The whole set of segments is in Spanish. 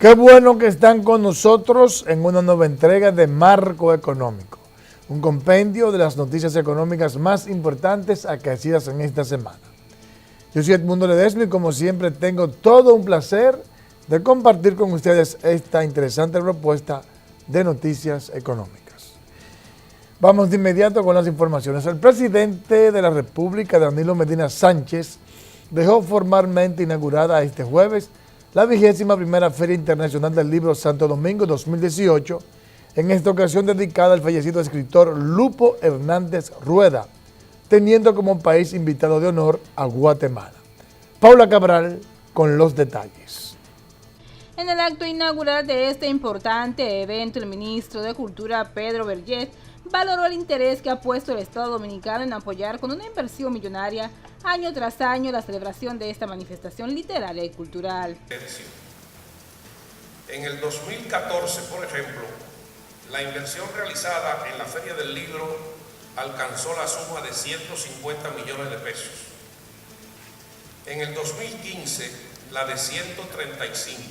Qué bueno que están con nosotros en una nueva entrega de Marco Económico, un compendio de las noticias económicas más importantes acaecidas en esta semana. Yo soy Edmundo Ledesma y como siempre tengo todo un placer de compartir con ustedes esta interesante propuesta de noticias económicas. Vamos de inmediato con las informaciones. El presidente de la República, Danilo Medina Sánchez, dejó formalmente inaugurada este jueves la 21ª Feria Internacional del Libro Santo Domingo 2018, en esta ocasión dedicada al fallecido escritor Lupo Hernández Rueda, teniendo como país invitado de honor a Guatemala. Paula Cabral con los detalles. En el acto inaugural de este importante evento, el ministro de Cultura, Pedro Berget, valoró el interés que ha puesto el Estado Dominicano en apoyar con una inversión millonaria año tras año la celebración de esta manifestación literaria y cultural. En el 2014, por ejemplo, la inversión realizada en la Feria del Libro alcanzó la suma de 150 millones de pesos. En el 2015, la de 135.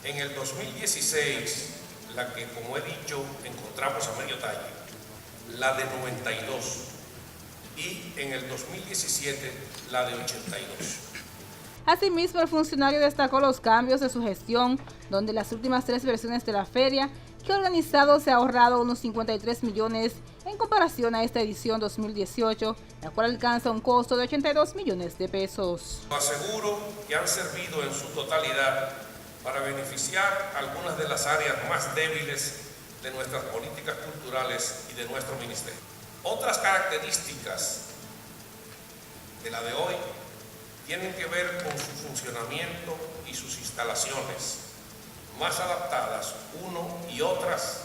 En el 2016, la que, como he dicho, encontramos a medio talle, la de 92, y en el 2017, la de 82. Asimismo, el funcionario destacó los cambios de su gestión, donde las últimas 3 versiones de la feria que ha organizado se ha ahorrado unos 53 millones en comparación a esta edición 2018, la cual alcanza un costo de 82 millones de pesos. Aseguro que han servido en su totalidad para beneficiar algunas de las áreas más débiles de nuestras políticas culturales y de nuestro ministerio. Otras características de la de hoy tienen que ver con su funcionamiento y sus instalaciones, más adaptadas uno y otras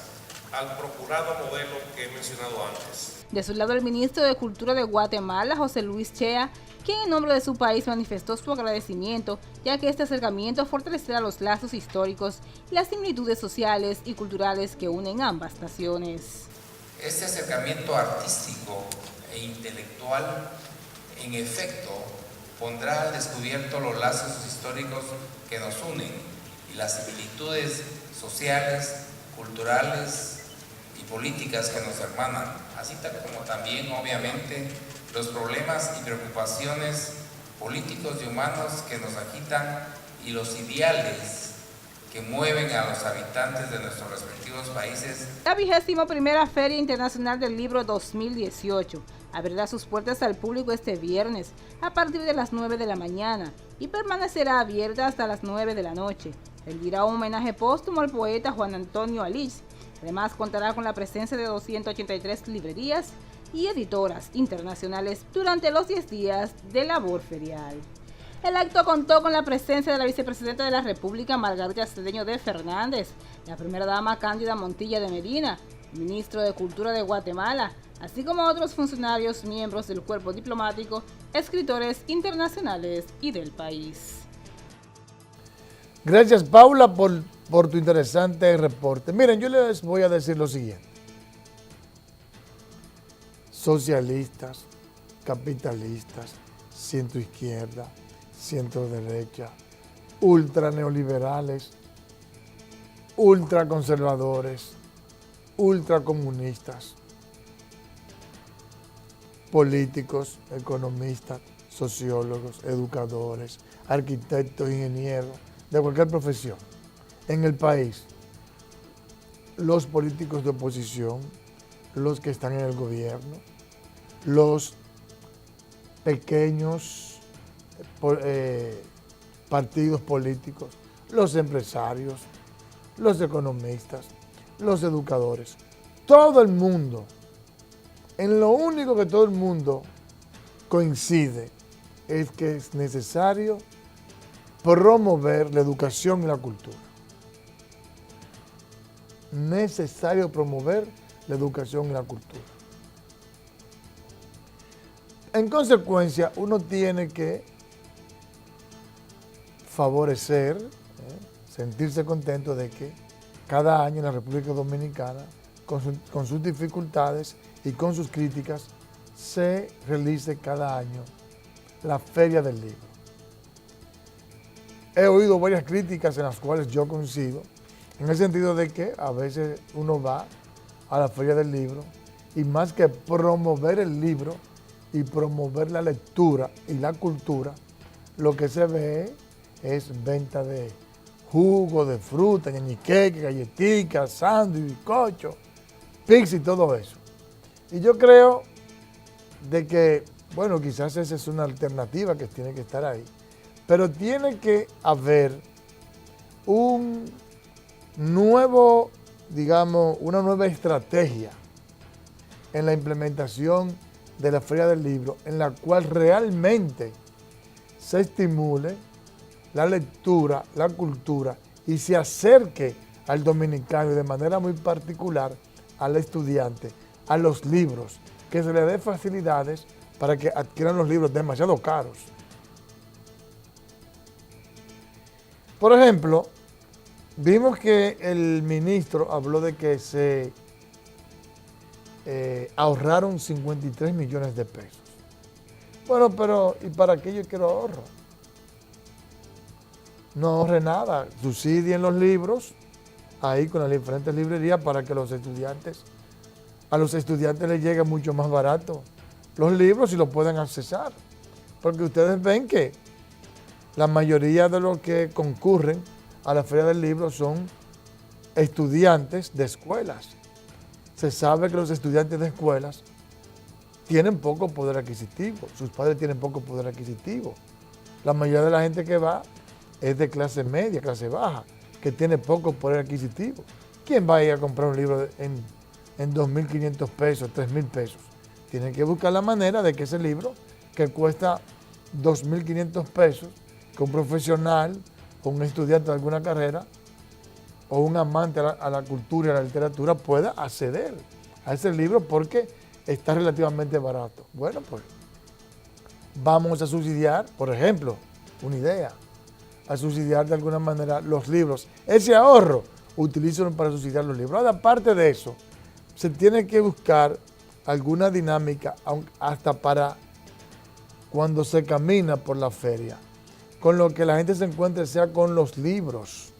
al procurado modelo que he mencionado antes. De su lado, el ministro de Cultura de Guatemala, José Luis Chea, quien en nombre de su país manifestó su agradecimiento, ya que este acercamiento fortalecerá los lazos históricos y las similitudes sociales y culturales que unen ambas naciones. Este acercamiento artístico e intelectual, en efecto, pondrá al descubierto los lazos históricos que nos unen y las similitudes sociales, culturales y políticas que nos hermanan, así como también, obviamente, los problemas y preocupaciones políticos y humanos que nos agitan y los ideales que mueven a los habitantes de nuestros respectivos países. La 21ª Feria Internacional del Libro 2018 abrirá sus puertas al público este viernes a partir de las 9 de la mañana y permanecerá abierta hasta las 9 de la noche. Rendirá un homenaje póstumo al poeta Juan Antonio Alix. Además, contará con la presencia de 283 librerías y editoras internacionales durante los 10 días de labor ferial. El acto contó con la presencia de la vicepresidenta de la República, Margarita Cedeño de Fernández, la primera dama Cándida Montilla de Medina, el ministro de Cultura de Guatemala, así como otros funcionarios, miembros del cuerpo diplomático, escritores internacionales y del país. Gracias, Paula, por tu interesante reporte. Miren, yo les voy a decir lo siguiente. Socialistas, capitalistas, centroizquierda, centro derecha, ultra neoliberales, ultra conservadores, ultra comunistas, políticos, economistas, sociólogos, educadores, arquitectos, ingenieros, de cualquier profesión. En el país, los políticos de oposición, los que están en el gobierno, los pequeños partidos políticos, los empresarios, los economistas, los educadores, todo el mundo, en lo único que todo el mundo coincide es que es necesario promover la educación y la cultura. Necesario promover la educación y la cultura. En consecuencia, uno tiene que favorecer, sentirse contento de que cada año en la República Dominicana, con sus dificultades y con sus críticas, se realice cada año la Feria del Libro. he oído varias críticas en las cuales yo coincido, en el sentido de que a veces uno va a la feria del libro y más que promover el libro y promover la lectura y la cultura, lo que se ve es venta de jugo, de fruta, ñañiqueque, galletitas, sándwich, bizcocho, pizza y todo eso. Y yo creo de que, bueno, quizás esa es una alternativa que tiene que estar ahí, pero tiene que haber un nuevo, digamos, una nueva estrategia en la implementación de la Feria del Libro, en la cual realmente se estimule la lectura, la cultura y se acerque al dominicano y de manera muy particular al estudiante, a los libros, que se le dé facilidades para que adquieran los libros demasiado caros. Por ejemplo, vimos que el ministro habló de que se ahorraron 53 millones de pesos. Bueno, pero ¿y para qué yo quiero ahorro? No ahorre nada, subsidien los libros ahí con las diferentes librerías para que a los estudiantes les llegue mucho más barato los libros y los puedan accesar. Porque ustedes ven que la mayoría de los que concurren a la Feria del Libro son estudiantes de escuelas. Se sabe que los estudiantes de escuelas tienen poco poder adquisitivo, sus padres tienen poco poder adquisitivo. La mayoría de la gente que va es de clase media, clase baja, que tiene poco poder adquisitivo. ¿Quién va a ir a comprar un libro en 2.500 pesos, 3.000 pesos? Tienen que buscar la manera de que ese libro, que cuesta 2.500 pesos, que un profesional o un estudiante de alguna carrera o un amante a la cultura y a la literatura pueda acceder a ese libro porque está relativamente barato. Bueno, pues vamos a subsidiar, por ejemplo, una idea, a subsidiar de alguna manera los libros. Ese ahorro, utilízalo para subsidiar los libros. Ahora, aparte de eso, se tiene que buscar alguna dinámica, hasta para cuando se camina por la feria, con lo que la gente se encuentre sea con los libros,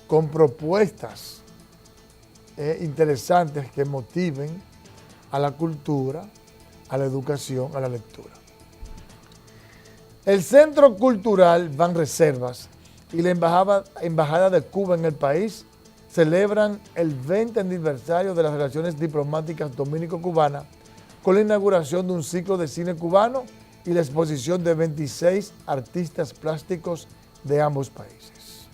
con propuestas interesantes que motiven a la cultura, a la educación, a la lectura. El Centro Cultural Banreservas y la Embajada de Cuba en el país celebran el 20 aniversario de las relaciones diplomáticas dominico-cubanas con la inauguración de un ciclo de cine cubano y la exposición de 26 artistas plásticos de ambos países.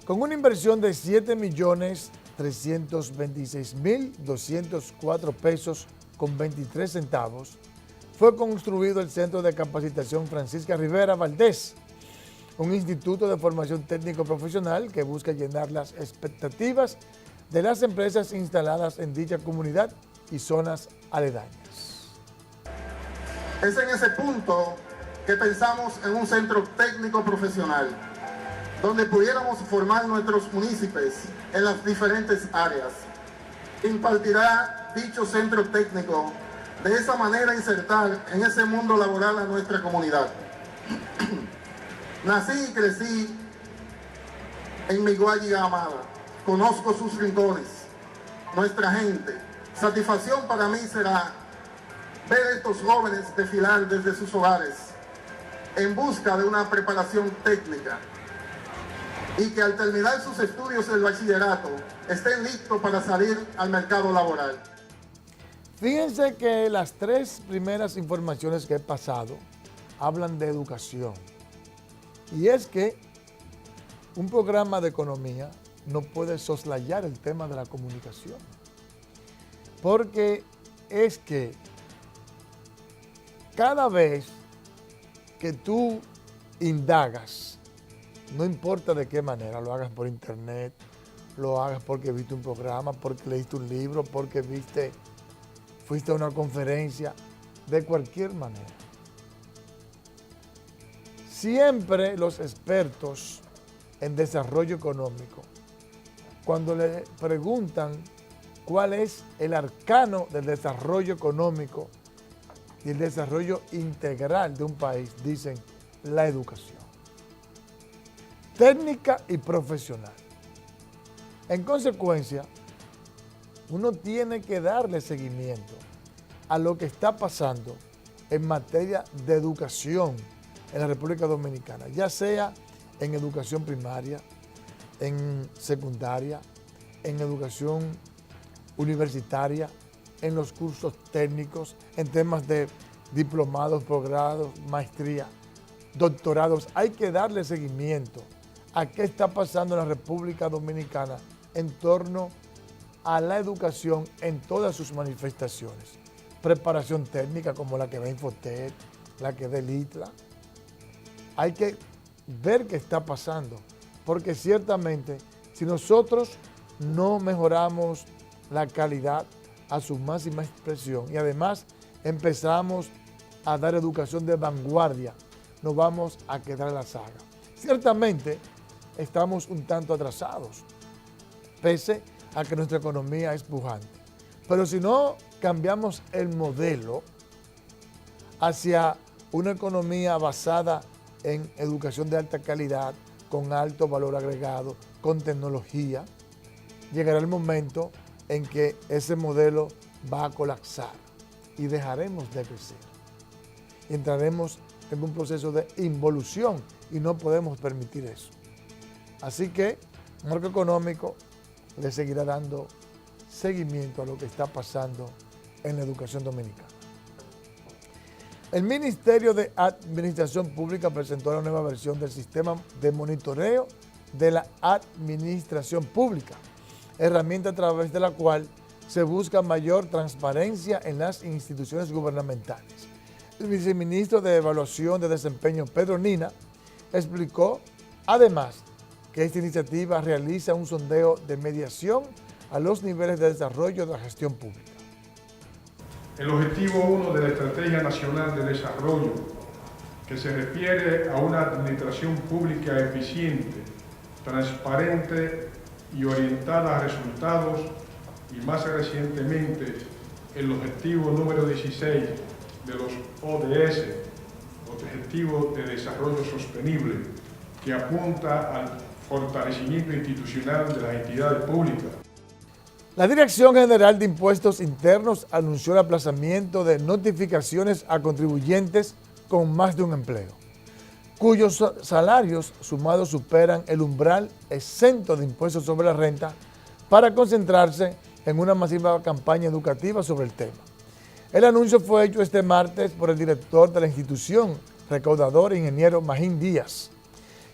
Con una inversión de 7.326.204 pesos con 23 centavos, fue construido el Centro de Capacitación Francisca Rivera Valdés, un instituto de formación técnico-profesional que busca llenar las expectativas de las empresas instaladas en dicha comunidad y zonas aledañas. Es en ese punto que pensamos en un centro técnico profesional, donde pudiéramos formar nuestros municipios en las diferentes áreas. Impartirá dicho centro técnico, de esa manera insertar en ese mundo laboral a nuestra comunidad. Nací y crecí en mi Guayga amada, conozco sus rincones, nuestra gente. Satisfacción para mí será ver a estos jóvenes desfilar desde sus hogares en busca de una preparación técnica y que al terminar sus estudios del bachillerato estén listos para salir al mercado laboral. Fíjense que las tres primeras informaciones que he pasado hablan de educación. Y es que un programa de economía no puede soslayar el tema de la comunicación. Porque es que cada vez que tú indagas, no importa de qué manera, lo hagas por internet, lo hagas porque viste un programa, porque leíste un libro, porque fuiste a una conferencia, de cualquier manera. Siempre los expertos en desarrollo económico, cuando le preguntan cuál es el arcano del desarrollo económico y el desarrollo integral de un país, dicen la educación, técnica y profesional. En consecuencia, uno tiene que darle seguimiento a lo que está pasando en materia de educación en la República Dominicana, ya sea en educación primaria, en secundaria, en educación universitaria, en los cursos técnicos, en temas de diplomados, posgrados, maestría, doctorados. Hay que darle seguimiento a qué está pasando en la República Dominicana en torno a la educación en todas sus manifestaciones. Preparación técnica como la que da Infotec, la que da el ITLA. Hay que ver qué está pasando, porque ciertamente si nosotros no mejoramos la calidad a su máxima expresión y además empezamos a dar educación de vanguardia, nos vamos a quedar en la saga. Ciertamente estamos un tanto atrasados, pese a que nuestra economía es pujante. Pero si no cambiamos el modelo hacia una economía basada en educación de alta calidad, con alto valor agregado, con tecnología, llegará el momento en que ese modelo va a colapsar y dejaremos de crecer. Y entraremos en un proceso de involución y no podemos permitir eso. Así que el marco económico le seguirá dando seguimiento a lo que está pasando en la educación dominicana. El Ministerio de Administración Pública presentó la nueva versión del sistema de monitoreo de la administración pública, herramienta a través de la cual se busca mayor transparencia en las instituciones gubernamentales. El viceministro de Evaluación de Desempeño, Pedro Nina, explicó además que esta iniciativa realiza un sondeo de mediación a los niveles de desarrollo de la gestión pública. El objetivo 1 de la Estrategia Nacional de Desarrollo, que se refiere a una administración pública eficiente, transparente y orientada a resultados, y más recientemente el objetivo número 16 de los ODS, Objetivos de Desarrollo Sostenible, que apunta al fortalecimiento institucional de las entidades públicas. La Dirección General de Impuestos Internos anunció el aplazamiento de notificaciones a contribuyentes con más de un empleo, cuyos salarios sumados superan el umbral exento de impuestos sobre la renta, para concentrarse en una masiva campaña educativa sobre el tema. El anuncio fue hecho este martes por el director de la institución recaudadora, ingeniero Magín Díaz,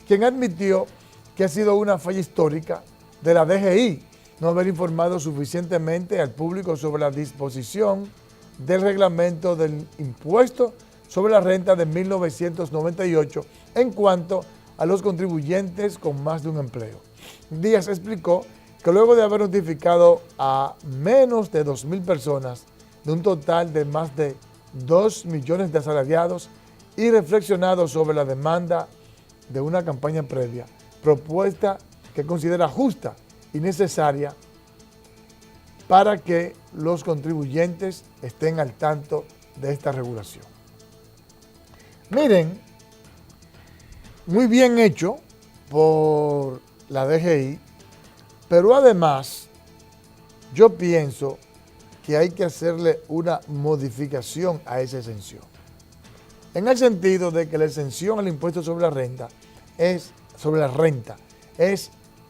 quien admitió que ha sido una falla histórica de la DGI no haber informado suficientemente al público sobre la disposición del reglamento del impuesto sobre la renta de 1998 en cuanto a los contribuyentes con más de un empleo. Díaz explicó que luego de haber notificado a menos de 2.000 personas de un total de más de 2 millones de asalariados y reflexionado sobre la demanda de una campaña previa, propuesta que considera justa y necesaria para que los contribuyentes estén al tanto de esta regulación. Miren, muy bien hecho por la DGI, pero además yo pienso que hay que hacerle una modificación a esa exención, en el sentido de que la exención al impuesto sobre la renta es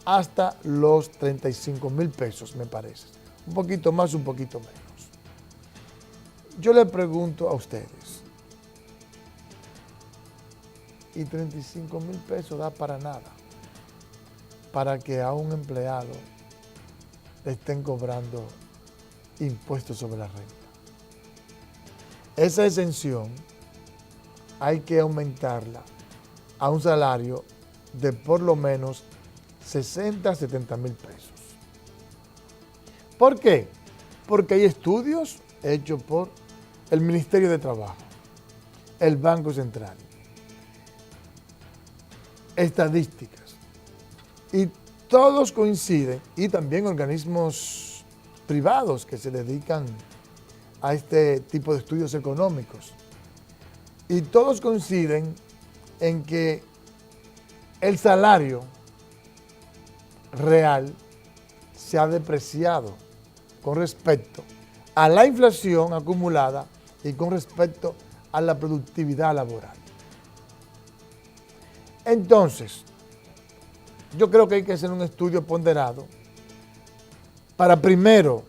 hasta los 35,000 pesos, me parece. Un poquito más, un poquito menos. Yo le pregunto a ustedes, ¿y 35,000 pesos da para nada? Para que a un empleado le estén cobrando impuestos sobre la renta. Esa exención hay que aumentarla a un salario de por lo menos 60 a 70,000 pesos. ¿Por qué? Porque hay estudios hechos por el Ministerio de Trabajo, el Banco Central, estadísticas, y todos coinciden, y también organismos privados que se dedican a este tipo de estudios económicos, y todos coinciden en que el salario real se ha depreciado con respecto a la inflación acumulada y con respecto a la productividad laboral. Entonces, yo creo que hay que hacer un estudio ponderado para primero,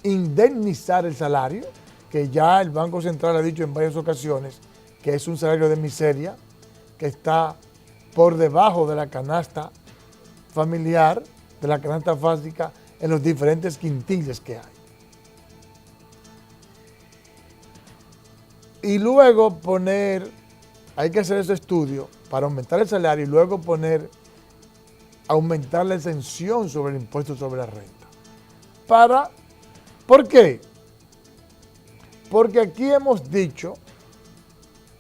indemnizar el salario, que ya el Banco Central ha dicho en varias ocasiones que es un salario de miseria, que está por debajo de la canasta familiar, de la canasta básica, en los diferentes quintiles que hay. Y luego hay que hacer ese estudio para aumentar el salario y luego aumentar la exención sobre el impuesto sobre la renta. ¿Por qué? Porque aquí hemos dicho,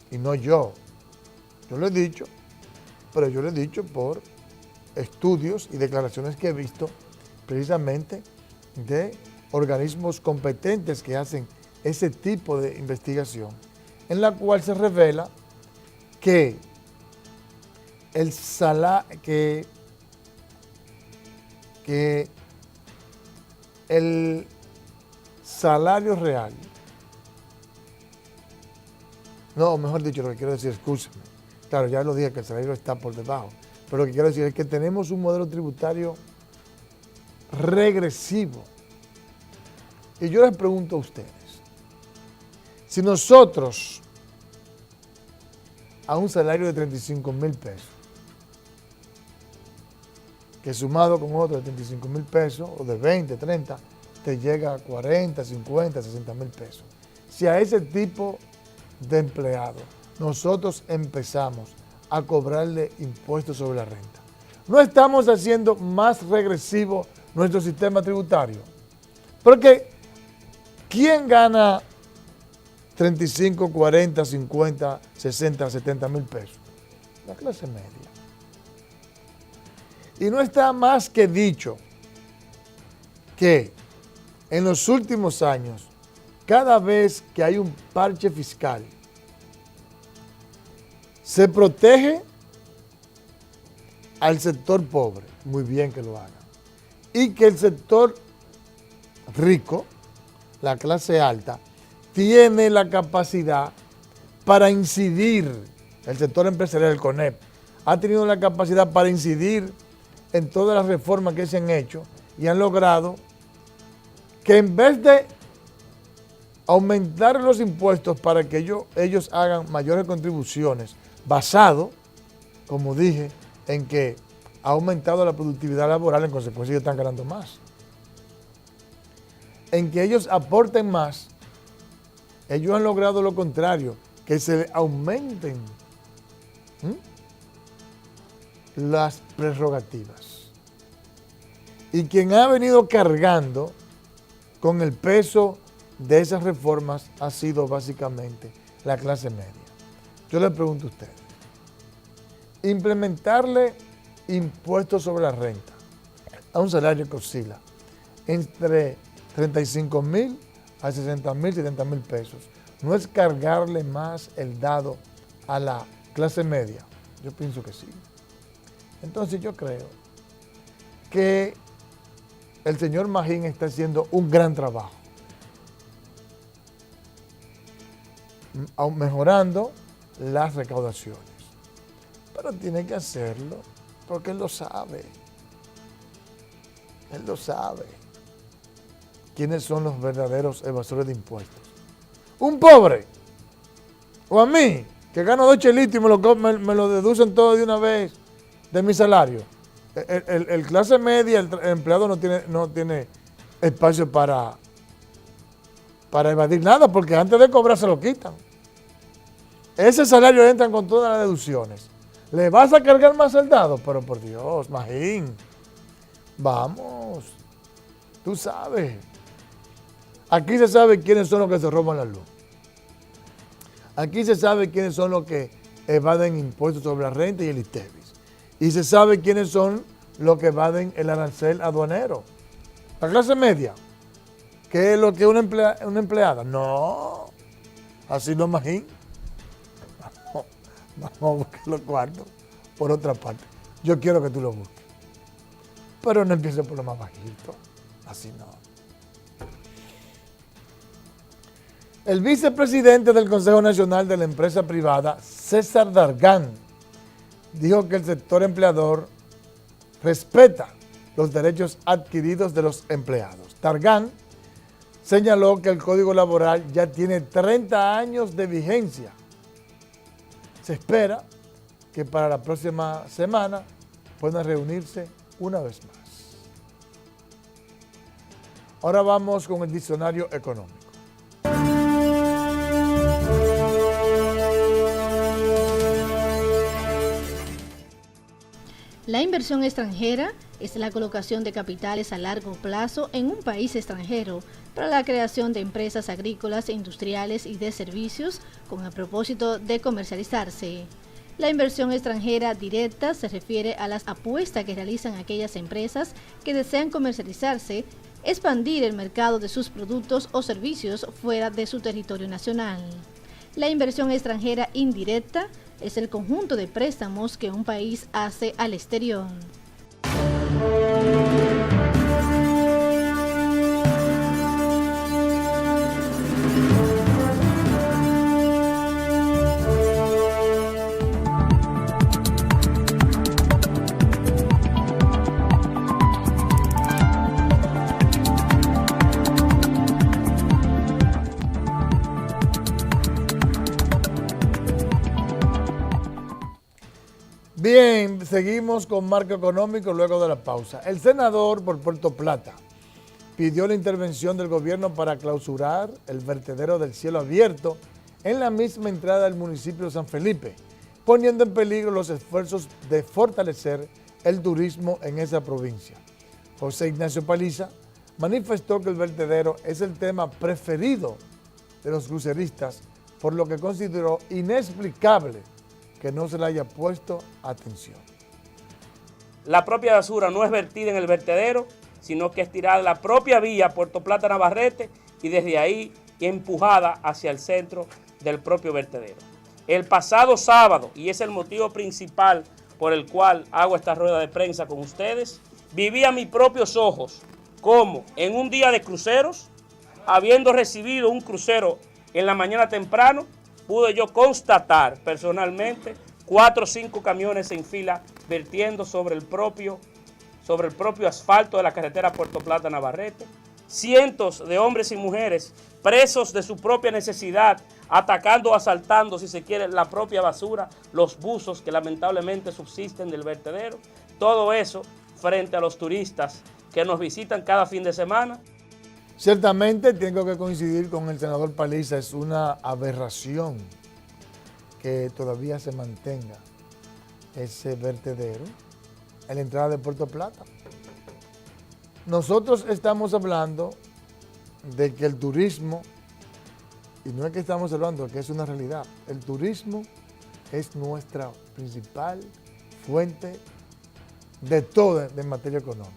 y no yo lo he dicho, pero yo lo he dicho por estudios y declaraciones que he visto precisamente de organismos competentes que hacen ese tipo de investigación, en la cual se revela que el salario real, no, mejor dicho, lo que quiero decir, escúcheme, claro, ya lo dije que el salario está por debajo, pero lo que quiero decir es que tenemos un modelo tributario regresivo. Y yo les pregunto a ustedes, si nosotros a un salario de 35,000 pesos, que sumado con otro de 35,000 pesos, o de 20, 30, te llega a 40, 50, 60,000 pesos. Si a ese tipo de empleado nosotros empezamos a cobrarle impuestos sobre la renta, ¿no estamos haciendo más regresivo nuestro sistema tributario? Porque ¿quién gana 35, 40, 50, 60, 70,000 pesos? La clase media. Y no está más que dicho que en los últimos años, cada vez que hay un parche fiscal, se protege al sector pobre, muy bien que lo haga, y que el sector rico, la clase alta, tiene la capacidad para incidir, el sector empresarial, el CONEP, ha tenido la capacidad para incidir en todas las reformas que se han hecho y han logrado que en vez de aumentar los impuestos para que ellos hagan mayores contribuciones, basado, como dije, en que ha aumentado la productividad laboral, en consecuencia ellos están ganando más. En que ellos aporten más, ellos han logrado lo contrario, que se aumenten las prerrogativas. Y quien ha venido cargando con el peso de esas reformas ha sido básicamente la clase media. Yo les pregunto a ustedes, implementarle impuestos sobre la renta a un salario que oscila entre 35,000 a 60,000, 70,000 pesos, ¿no es cargarle más el dado a la clase media? Yo pienso que sí. Entonces yo creo que el señor Magín está haciendo un gran trabajo, mejorando las recaudaciones. Pero tiene que hacerlo porque él lo sabe. Él lo sabe. ¿Quiénes son los verdaderos evasores de impuestos? Un pobre, o a mí, que gano 2 chelitos y me lo deducen todo de una vez de mi salario. El clase media, el empleado no tiene espacio para evadir nada, porque antes de cobrar se lo quitan. Ese salario entran con todas las deducciones. ¿Le vas a cargar más al dado? Pero por Dios, Magín, vamos, tú sabes. Aquí se sabe quiénes son los que se roban la luz. Aquí se sabe quiénes son los que evaden impuestos sobre la renta y el ITEVIS. Y se sabe quiénes son los que evaden el arancel aduanero. La clase media, ¿qué es lo que una empleada? No, así no, Magín. Vamos a buscar los cuartos por otra parte. Yo quiero que tú lo busques. Pero no empieces por lo más bajito. Así no. El vicepresidente del Consejo Nacional de la Empresa Privada, César Dargan, dijo que el sector empleador respeta los derechos adquiridos de los empleados. Dargan señaló que el Código Laboral ya tiene 30 años de vigencia. Se espera que para la próxima semana puedan reunirse una vez más. Ahora vamos con el diccionario económico. La inversión extranjera es la colocación de capitales a largo plazo en un país extranjero para la creación de empresas agrícolas, industriales y de servicios con el propósito de comercializarse. La inversión extranjera directa se refiere a las apuestas que realizan aquellas empresas que desean comercializarse, expandir el mercado de sus productos o servicios fuera de su territorio nacional. La inversión extranjera indirecta es el conjunto de préstamos que un país hace al exterior. Bien, seguimos con marco económico luego de la pausa. El senador por Puerto Plata pidió la intervención del gobierno para clausurar el vertedero del Cielo Abierto en la misma entrada del municipio de San Felipe, poniendo en peligro los esfuerzos de fortalecer el turismo en esa provincia. José Ignacio Paliza manifestó que el vertedero es el tema preferido de los cruceristas, por lo que consideró inexplicable que no se le haya puesto atención. La propia basura no es vertida en el vertedero, sino que es tirada de la propia vía Puerto Plata Navarrete y desde ahí empujada hacia el centro del propio vertedero. El pasado sábado, y es el motivo principal por el cual hago esta rueda de prensa con ustedes, viví a mis propios ojos cómo en un día de cruceros, habiendo recibido un crucero en la mañana temprano, pude yo constatar personalmente 4 o 5 camiones en fila vertiendo sobre el propio asfalto de la carretera Puerto Plata Navarrete. Cientos de hombres y mujeres presos de su propia necesidad, atacando o asaltando, si se quiere, la propia basura, los buzos que lamentablemente subsisten del vertedero. Todo eso frente a los turistas que nos visitan cada fin de semana. Ciertamente tengo que coincidir con el senador Paliza, es una aberración que todavía se mantenga ese vertedero en la entrada de Puerto Plata. Nosotros estamos hablando de que el turismo, y no es que estamos hablando, que es una realidad, el turismo es nuestra principal fuente de todo en materia económica,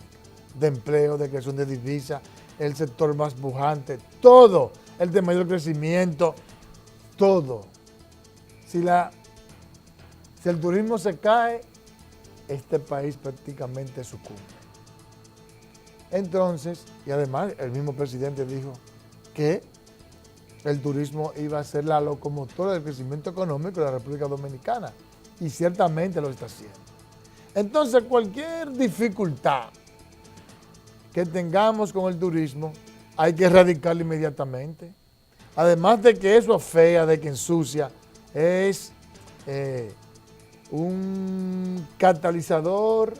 de empleo, de creación de divisas, el sector más pujante, todo, el de mayor crecimiento, todo. Si el turismo se cae, este país prácticamente sucumbe. Entonces, y además el mismo presidente dijo que el turismo iba a ser la locomotora del crecimiento económico de la República Dominicana, y ciertamente lo está haciendo. Entonces, cualquier dificultad que tengamos con el turismo, hay que erradicarlo inmediatamente. Además de que eso afea, de que ensucia, es un catalizador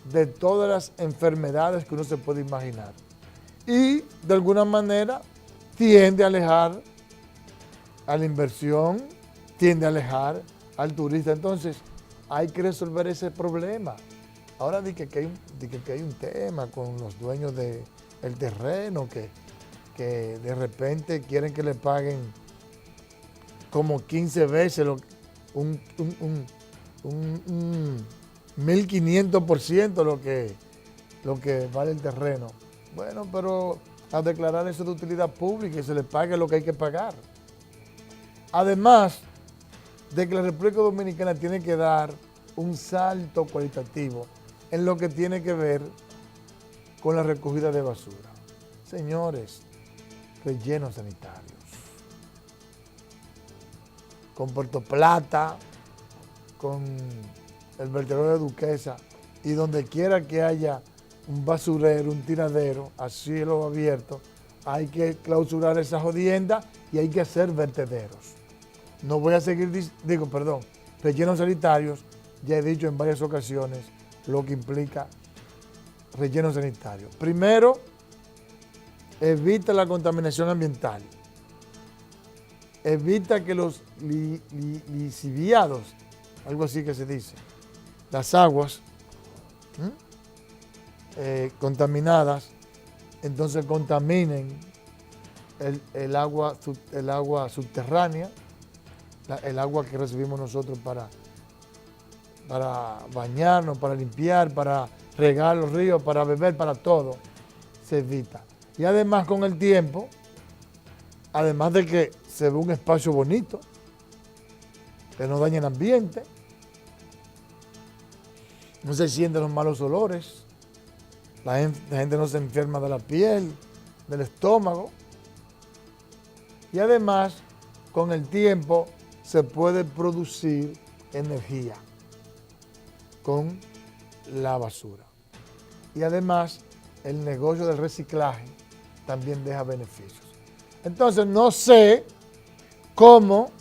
de todas las enfermedades que uno se puede imaginar. Y de alguna manera tiende a alejar a la inversión, tiende a alejar al turista. Entonces hay que resolver ese problema. Ahora di que hay un tema con los dueños del terreno que de repente quieren que le paguen como 15 veces un 1.500% lo que vale el terreno. Bueno, pero a declarar eso de utilidad pública y se le pague lo que hay que pagar. Además, de que la República Dominicana tiene que dar un salto cualitativo en lo que tiene que ver con la recogida de basura. Señores, rellenos sanitarios. Con Puerto Plata, con el vertedero de Duquesa, y donde quiera que haya un basurero, un tiradero, a cielo abierto, hay que clausurar esa jodienda y hay que hacer vertederos. No voy a seguir, rellenos sanitarios, ya he dicho en varias ocasiones lo que implica rellenos sanitarios. Primero, evita la contaminación ambiental. Evita que los lisiviados, algo así que se dice, las aguas contaminadas, entonces contaminen el agua subterránea, el agua que recibimos nosotros para bañarnos, para limpiar, para regar los ríos, para beber, para todo, se evita. Y además con el tiempo, además de que se ve un espacio bonito, que no daña el ambiente, no se sienten los malos olores, la gente no se enferma de la piel, del estómago, y además con el tiempo se puede producir energía con la basura. Y además el negocio del reciclaje también deja beneficios. Entonces no sé cómo,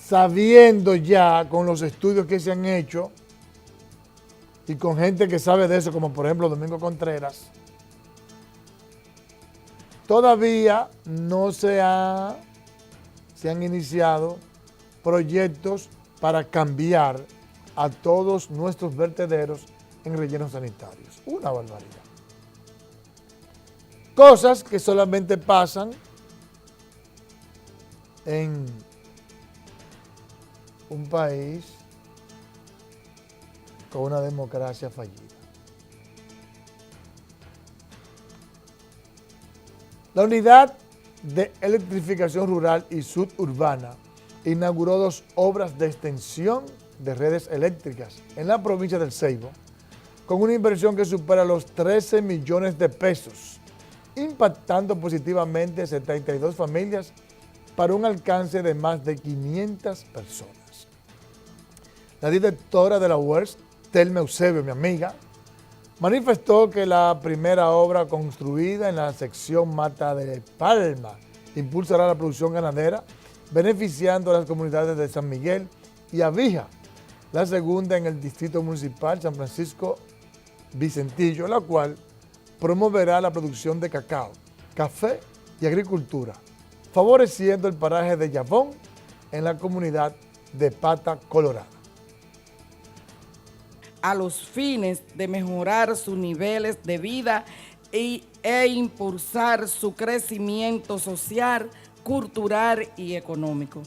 sabiendo ya con los estudios que se han hecho y con gente que sabe de eso, como por ejemplo Domingo Contreras, todavía no se han iniciado proyectos para cambiar a todos nuestros vertederos en rellenos sanitarios. Una barbaridad. Cosas que solamente pasan en un país con una democracia fallida. La Unidad de Electrificación Rural y Suburbana inauguró 2 obras de extensión de redes eléctricas en la provincia del Ceibo, con una inversión que supera los 13 millones de pesos, impactando positivamente 72 familias para un alcance de más de 500 personas. La directora de la UERS, Telma Eusebio, mi amiga, manifestó que la primera obra construida en la sección Mata de Palma impulsará la producción ganadera, beneficiando a las comunidades de San Miguel y Abija. La segunda en el Distrito Municipal San Francisco Vicentillo, la cual promoverá la producción de cacao, café y agricultura, favoreciendo el paraje de Yabón en la comunidad de Pata Colorada. A los fines de mejorar sus niveles de vida e impulsar su crecimiento social, cultural y económico.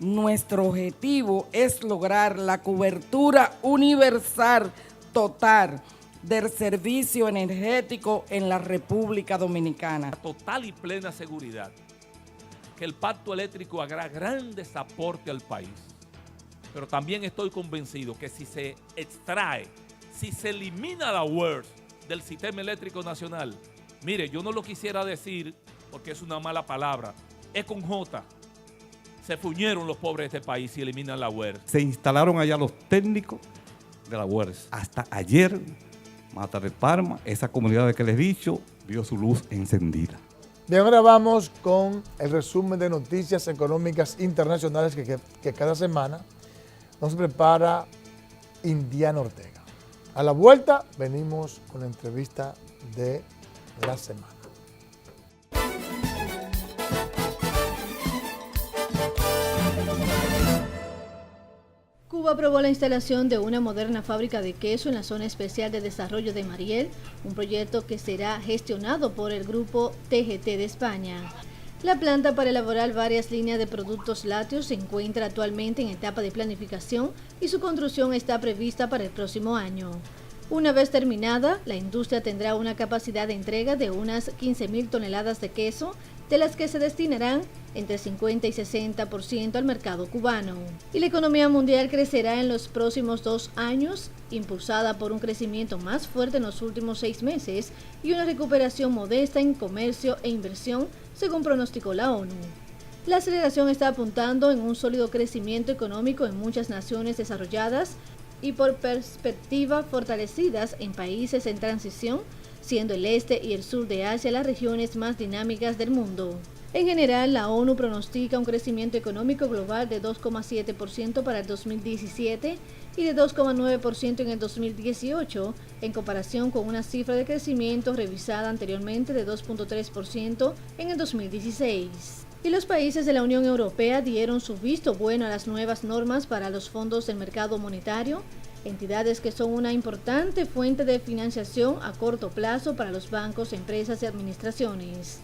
Nuestro objetivo es lograr la cobertura universal total del servicio energético en la República Dominicana. Total y plena seguridad que el pacto eléctrico hará grandes aportes al país. Pero también estoy convencido que si se extrae, si se elimina la UERS del sistema eléctrico nacional, mire, yo no lo quisiera decir porque es una mala palabra, es con J. Se fuñeron los pobres de este país y eliminan la UERS. Se instalaron allá los técnicos de la UERS. Hasta ayer, Mata de Palma, esa comunidad de que les he dicho, vio su luz encendida. Bien, ahora vamos con el resumen de noticias económicas internacionales que cada semana nos prepara Indiana Ortega. A la vuelta venimos con la entrevista de la semana. Cuba aprobó la instalación de una moderna fábrica de queso en la Zona Especial de Desarrollo de Mariel, un proyecto que será gestionado por el grupo TGT de España. La planta para elaborar varias líneas de productos lácteos se encuentra actualmente en etapa de planificación y su construcción está prevista para el próximo año. Una vez terminada, la industria tendrá una capacidad de entrega de unas 15.000 toneladas de queso, de las que se destinarán entre 50 y 60% al mercado cubano. Y la economía mundial crecerá en los próximos 2 años, impulsada por un crecimiento más fuerte en los últimos 6 meses y una recuperación modesta en comercio e inversión, según pronosticó la ONU. La aceleración está apuntando en un sólido crecimiento económico en muchas naciones desarrolladas y por perspectiva fortalecidas en países en transición, siendo el este y el sur de Asia las regiones más dinámicas del mundo. En general, la ONU pronostica un crecimiento económico global de 2,7% para el 2017 y de 2,9% en el 2018, en comparación con una cifra de crecimiento revisada anteriormente de 2,3% en el 2016. Y los países de la Unión Europea dieron su visto bueno a las nuevas normas para los fondos del mercado monetario, entidades que son una importante fuente de financiación a corto plazo para los bancos, empresas y administraciones.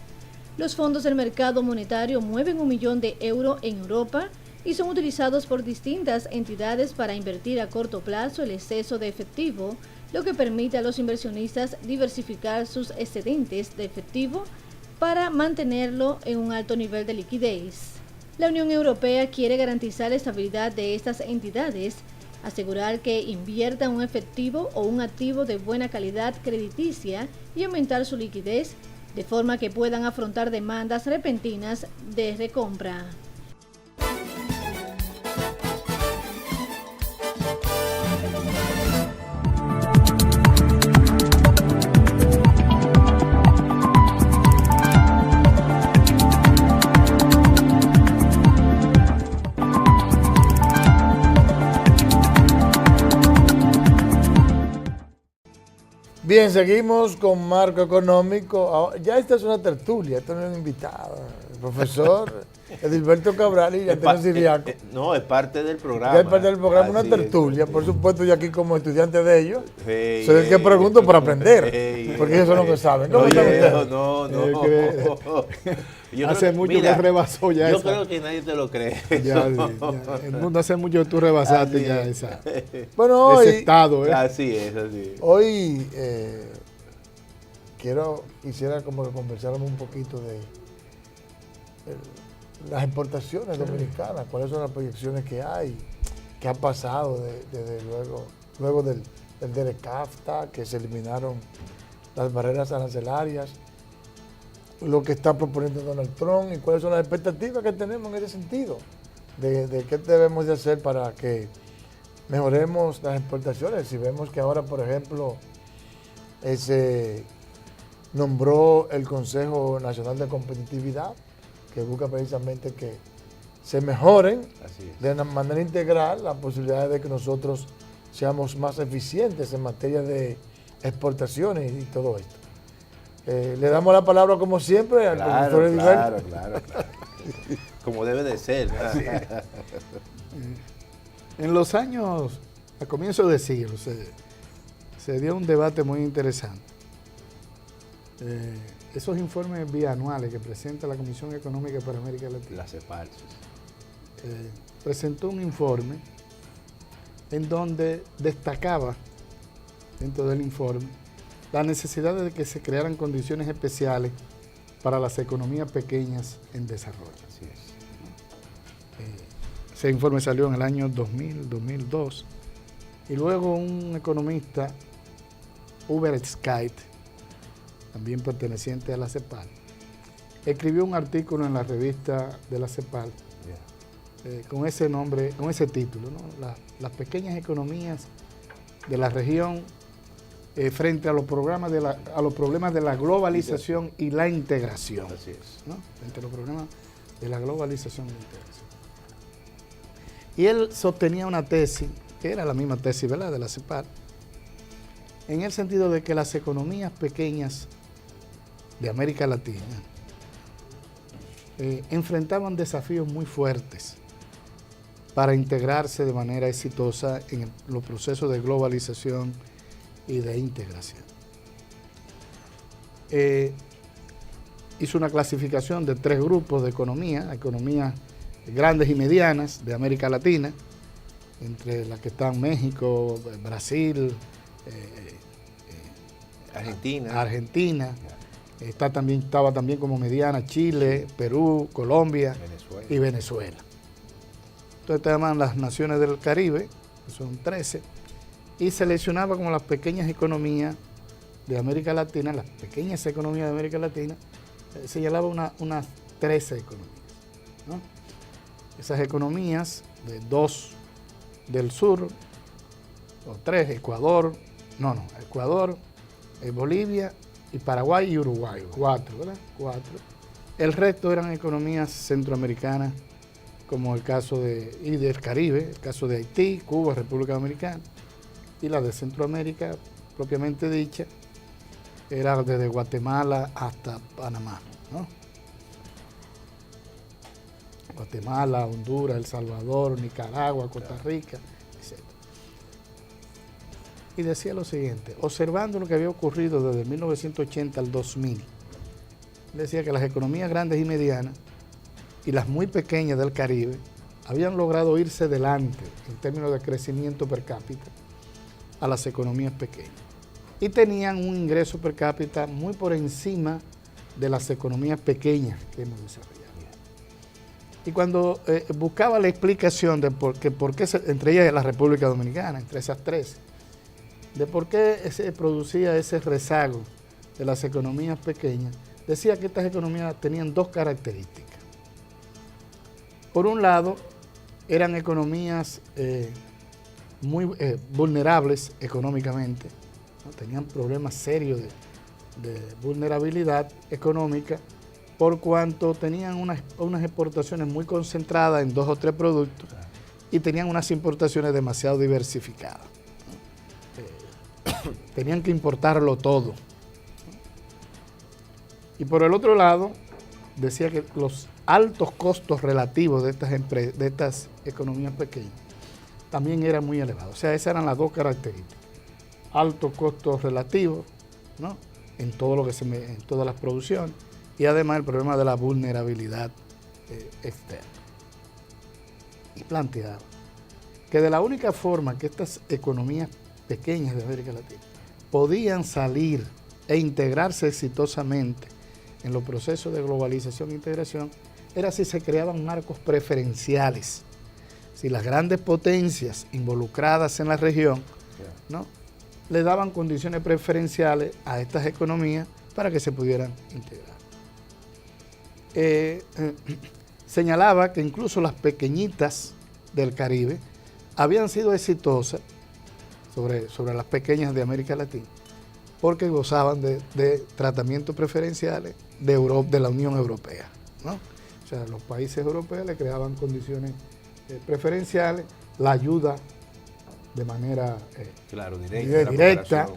Los fondos del mercado monetario mueven 1 millón de euros en Europa y son utilizados por distintas entidades para invertir a corto plazo el exceso de efectivo, lo que permite a los inversionistas diversificar sus excedentes de efectivo para mantenerlo en un alto nivel de liquidez. La Unión Europea quiere garantizar la estabilidad de estas entidades, asegurar que inviertan un efectivo o un activo de buena calidad crediticia y aumentar su liquidez, de forma que puedan afrontar demandas repentinas de recompra. Bien, seguimos con Marco Económico. Ya esta es una tertulia, esto no es un invitado. El profesor Edilberto Cabral y Antonio Siriaco. No, es parte del programa. Ya es parte del programa, una tertulia. Por supuesto, yo aquí como estudiante de ellos, soy el que pregunto por aprender, porque ellos son los que saben. ¿Cómo están ustedes? Hace mucho que rebasó ya yo esa. Creo que nadie te lo cree. Ya, el mundo hace mucho que tú rebasaste ya esa. Bueno, hoy, ese estado. Así es, así. Hoy quisiera como que conversáramos un poquito de las exportaciones dominicanas, cuáles son las proyecciones que hay, qué ha pasado desde luego del DERECAFTA, que se eliminaron las barreras arancelarias, lo que está proponiendo Donald Trump y cuáles son las expectativas que tenemos en ese sentido, de qué debemos de hacer para que mejoremos las exportaciones. Si vemos que ahora, por ejemplo, se nombró el Consejo Nacional de Competitividad, que busca precisamente que se mejoren de una manera integral las posibilidades de que nosotros seamos más eficientes en materia de exportaciones y todo esto. Le damos la palabra, como siempre, al profesor Edilberto. Claro. Como debe de ser. En los años, a comienzo de siglo, se dio un debate muy interesante. Esos informes bianuales que presenta la Comisión Económica para América Latina. La CEPAL. Presentó un informe en donde destacaba, dentro del informe, la necesidad de que se crearan condiciones especiales para las economías pequeñas en desarrollo. Así es. Ese informe salió en el año 2000, 2002, y luego un economista, Hubert Scheidt, también perteneciente a la CEPAL, escribió un artículo en la revista de la CEPAL con ese nombre, con ese título, ¿no? Las pequeñas economías de la región frente a los problemas de la globalización y la integración. Así es. ¿No? Frente a los problemas de la globalización y la integración. Y él sostenía una tesis, que era la misma tesis, ¿verdad?, de la CEPAL, en el sentido de que las economías pequeñas de América Latina enfrentaban desafíos muy fuertes para integrarse de manera exitosa en los procesos de globalización y de integración. Hizo una clasificación de 3 grupos de economías grandes y medianas de América Latina, entre las que están México, Brasil, Argentina. Estaba también como mediana Chile, Perú, Colombia y Venezuela. Entonces te llaman las naciones del Caribe, que son 13, y seleccionaba como las pequeñas economías de América Latina, las pequeñas economías de América Latina, señalaba unas 13 economías, ¿no? Esas economías de 2 del sur, o 3, Ecuador, Bolivia y Paraguay y Uruguay, 4, ¿verdad? 4. El resto eran economías centroamericanas, como el caso del Caribe, el caso de Haití, Cuba, República Dominicana, y la de Centroamérica, propiamente dicha, era desde Guatemala hasta Panamá, ¿no? Guatemala, Honduras, El Salvador, Nicaragua, Costa Rica, etc. Y decía lo siguiente, observando lo que había ocurrido desde 1980 al 2000, decía que las economías grandes y medianas y las muy pequeñas del Caribe habían logrado irse delante en términos de crecimiento per cápita a las economías pequeñas y tenían un ingreso per cápita muy por encima de las economías pequeñas que hemos desarrollado. Y cuando buscaba la explicación de por qué entre ellas la República Dominicana, entre esas 13, de por qué se producía ese rezago de las economías pequeñas, decía que estas economías tenían 2 características. Por un lado, eran economías muy vulnerables económicamente, ¿no? Tenían problemas serios de vulnerabilidad económica, por cuanto tenían unas exportaciones muy concentradas en 2 o 3 productos y tenían unas importaciones demasiado diversificadas. Tenían que importarlo todo. Y por el otro lado, decía que los altos costos relativos de estas economías pequeñas también eran muy elevados. O sea, esas eran las 2 características. Altos costos relativos, ¿no? En todo lo que en todas las producciones, y además el problema de la vulnerabilidad externa. Y planteaba que de la única forma que estas economías pequeñas de América Latina podían salir e integrarse exitosamente en los procesos de globalización e integración era si se creaban marcos preferenciales, si las grandes potencias involucradas en la región, ¿no?, le daban condiciones preferenciales a estas economías para que se pudieran integrar. Señalaba que incluso las pequeñitas del Caribe habían sido exitosas sobre las pequeñas de América Latina porque gozaban de tratamientos preferenciales de la Unión Europea, ¿no? O sea, los países europeos le creaban condiciones preferenciales, la ayuda de manera directa,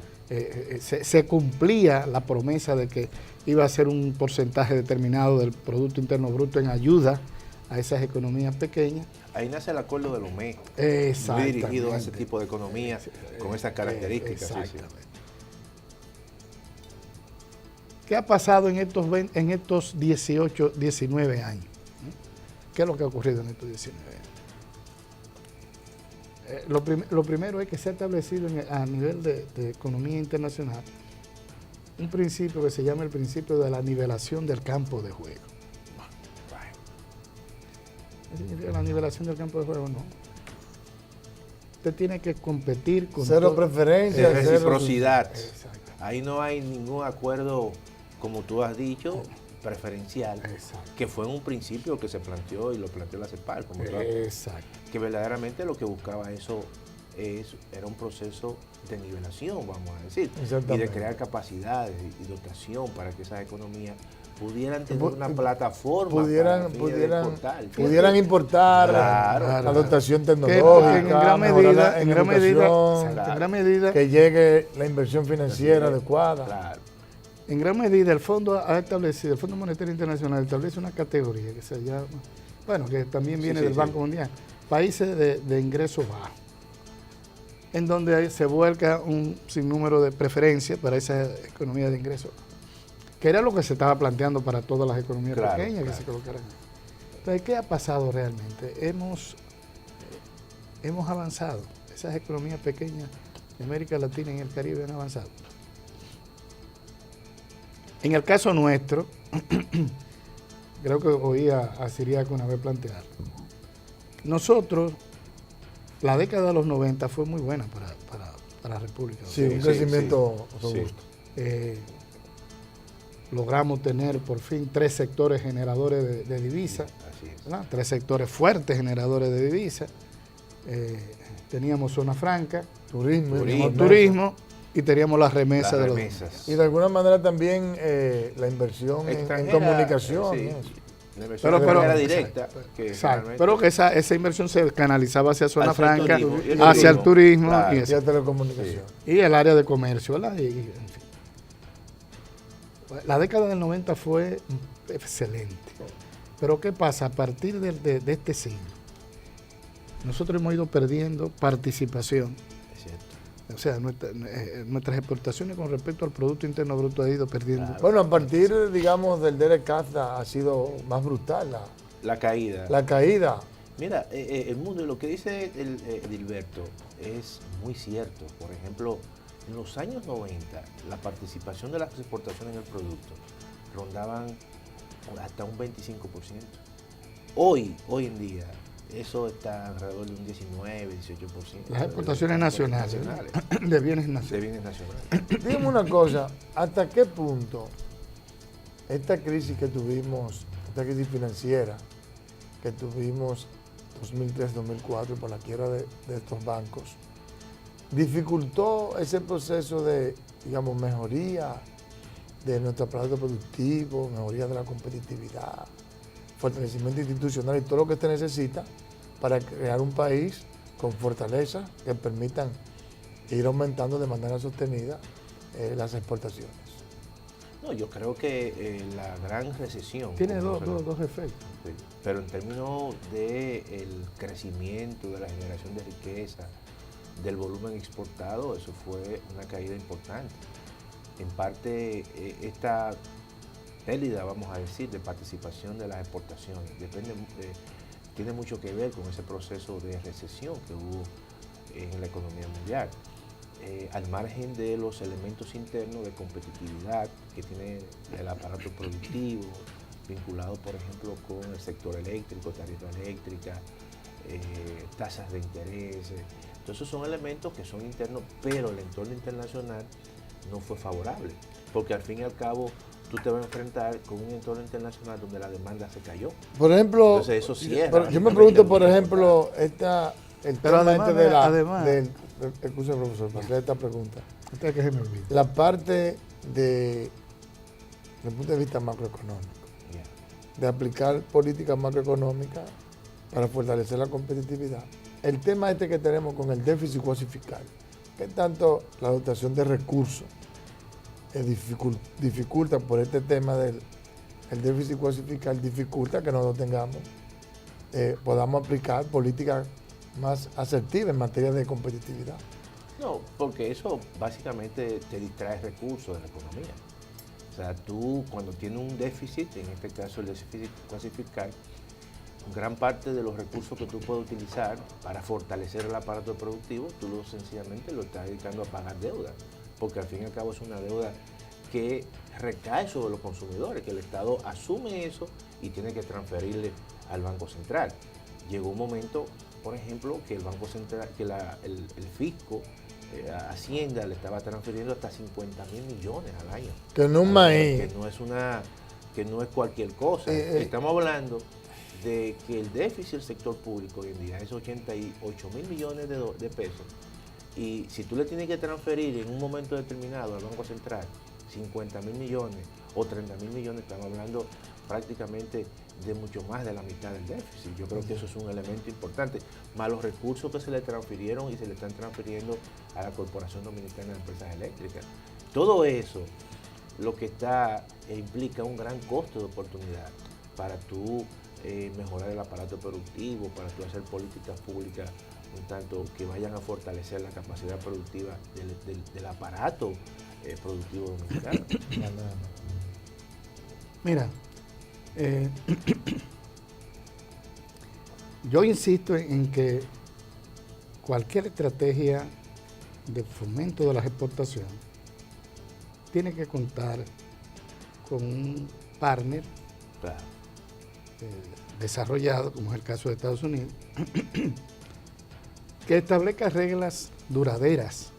se cumplía la promesa de que iba a ser un porcentaje determinado del Producto Interno Bruto en ayuda a esas economías pequeñas. Ahí nace el acuerdo de Lomé, muy dirigido a ese tipo de economía con esas características. Exactamente. ¿Qué ha pasado en estos 18, 19 años? ¿Qué es lo que ha ocurrido en estos 19 años? Lo primero es que se ha establecido a nivel de economía internacional un principio que se llama el principio de la nivelación del campo de juego. ¿Qué significa la nivelación del campo de juego? No. Usted tiene que competir con cero preferencia, reciprocidad. Ahí no hay ningún acuerdo, como tú has dicho, preferencial, que fue un principio que se planteó y lo planteó la CEPAL, como que verdaderamente lo que buscaba era un proceso de nivelación, vamos a decir, y de crear capacidades y dotación para que esas economías pudieran tener una plataforma, pudieran importar la dotación tecnológica, en gran medida que llegue la inversión financiera adecuada. Claro. En gran medida el Fondo Monetario Internacional establece una categoría que se llama, que también viene del Banco Mundial, países de ingresos bajos, en donde se vuelca un sinnúmero de preferencias para esa economía de ingresos, que era lo que se estaba planteando para todas las economías pequeñas que se colocaran. Entonces, ¿qué ha pasado realmente? Hemos avanzado. Esas economías pequeñas América Latina y el Caribe han avanzado. En el caso nuestro, creo que oí a Siriaco una vez plantear, nosotros, la década de los 90 fue muy buena para la República. Sí, un crecimiento robusto. Logramos tener por fin 3 sectores generadores de divisas, ¿verdad? 3 sectores fuertes generadores de divisas. Teníamos zona franca, turismo y teníamos las remesas de los remesas. Y de alguna manera también la inversión en comunicación. Sí. Pero era directa. Pero que esa inversión se canalizaba hacia zona franca, hacia el turismo y hacia telecomunicación. Y el área de comercio, ¿verdad? En fin. La década del 90 fue excelente. Pero ¿qué pasa? A partir de este siglo, nosotros hemos ido perdiendo participación. O sea, nuestras exportaciones con respecto al Producto Interno Bruto ha ido perdiendo. Claro. Bueno, a partir, digamos, del DERECAFTA ha sido más brutal la caída. La caída. Mira, el mundo, y lo que dice Edilberto es muy cierto. Por ejemplo, en los años 90, la participación de las exportaciones en el producto rondaban hasta un 25%. Hoy en día, eso está alrededor de un 19, 18%. Las exportaciones nacionales. De bienes nacionales. Dígame una cosa, ¿hasta qué punto esta crisis que tuvimos, esta crisis financiera que tuvimos 2003-2004 por la quiebra de estos bancos, dificultó ese proceso de, digamos, mejoría de nuestro aparato productivo, mejoría de la competitividad, fortalecimiento institucional y todo lo que se necesita para crear un país con fortalezas que permitan ir aumentando de manera sostenida las exportaciones? No, yo creo que la gran recesión tiene dos efectos. Sí, pero en términos del crecimiento, de la generación de riqueza, del volumen exportado, eso fue una caída importante. En parte, esta pérdida, vamos a decir, de participación de las exportaciones, tiene mucho que ver con ese proceso de recesión que hubo en la economía mundial. Al margen de los elementos internos de competitividad que tiene el aparato productivo, vinculado, por ejemplo, con el sector eléctrico, tarifa eléctrica, tasas de interés. Entonces son elementos que son internos, pero el entorno internacional no fue favorable, porque al fin y al cabo tú te vas a enfrentar con un entorno internacional donde la demanda se cayó. Por ejemplo, entonces eso cierra. Yo me pregunto, por ejemplo, el tema además, excusa, profesor, para hacer esta pregunta. Que se me olvide. La parte desde el punto de vista macroeconómico, de aplicar políticas macroeconómicas para fortalecer la competitividad. El tema que tenemos con el déficit cuasi fiscal, que tanto la dotación de recursos dificulta por este tema del déficit cuasi fiscal, dificulta que nosotros podamos aplicar políticas más asertivas en materia de competitividad. No, porque eso básicamente te distrae recursos de la economía. O sea, tú cuando tienes un déficit, en este caso el déficit cuasi fiscal, gran parte de los recursos que tú puedes utilizar para fortalecer el aparato productivo, tú sencillamente lo estás dedicando a pagar deuda, porque al fin y al cabo es una deuda que recae sobre los consumidores, que el Estado asume eso y tiene que transferirle al Banco Central. Llegó un momento, por ejemplo, que el Banco Central, que el fisco, Hacienda le estaba transfiriendo hasta 50.000 millones al año. Que no es un maíz. Que no es cualquier cosa. Estamos hablando de que el déficit del sector público hoy en día es 88.000 millones de pesos. Y si tú le tienes que transferir en un momento determinado al Banco Central 50.000 millones o 30.000 millones, estamos hablando prácticamente de mucho más de la mitad del déficit. Yo creo que eso es un elemento importante, más los recursos que se le transfirieron y se le están transfiriendo a la Corporación Dominicana de Empresas Eléctricas. Todo eso lo que implica un gran costo de oportunidad para tú mejorar el aparato productivo, para tú hacer políticas públicas un tanto que vayan a fortalecer la capacidad productiva del aparato productivo dominicano. Mira, yo insisto en que cualquier estrategia de fomento de las exportaciones tiene que contar con un partner desarrollado, como es el caso de Estados Unidos, que establezca reglas duraderas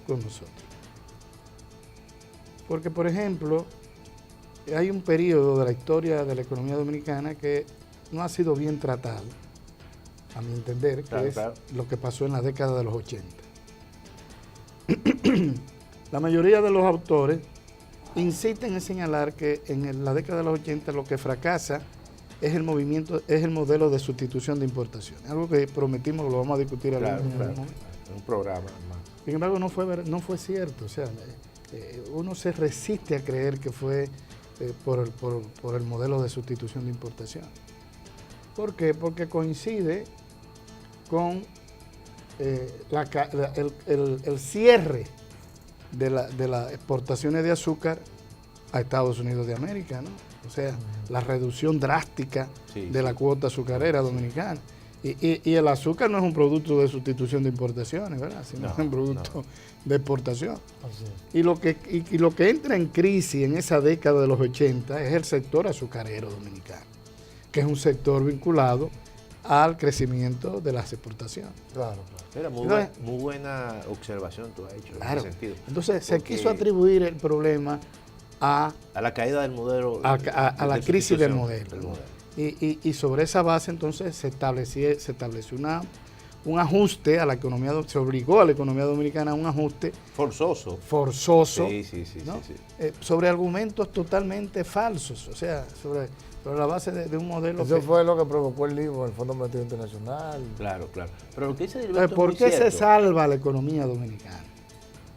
con nosotros. Porque, por ejemplo, hay un periodo de la historia de la economía dominicana que no ha sido bien tratado, a mi entender, que es lo que pasó en la década de los 80. La mayoría de los autores insisten en señalar que en la década de los 80 lo que fracasa es el modelo de sustitución de importación. Algo que prometimos que lo vamos a discutir en un programa más. Sin embargo, no fue cierto. O sea, uno se resiste a creer que fue por el modelo de sustitución de importación. ¿Por qué? Porque coincide con el cierre de las exportaciones de azúcar a Estados Unidos de América, ¿no? O sea, la reducción drástica de la cuota azucarera dominicana. Y el azúcar no es un producto de sustitución de importaciones, ¿verdad? Sino es un producto de exportación. Y lo que entra en crisis en esa década de los 80 es el sector azucarero dominicano, que es un sector vinculado al crecimiento de las exportaciones. Claro. Era muy buena observación tú has hecho en ese sentido. Entonces se quiso atribuir el problema a la caída del modelo, a la crisis del modelo. Y sobre esa base entonces se estableció un ajuste a la economía, se obligó a la economía dominicana a un ajuste forzoso, ¿no? Sobre argumentos totalmente falsos, o sea, sobre la base de un modelo. Eso fue lo que provocó el lío del Fondo Monetario Internacional. Claro. Pero lo que dice Gilberto, ¿por qué se salva la economía dominicana?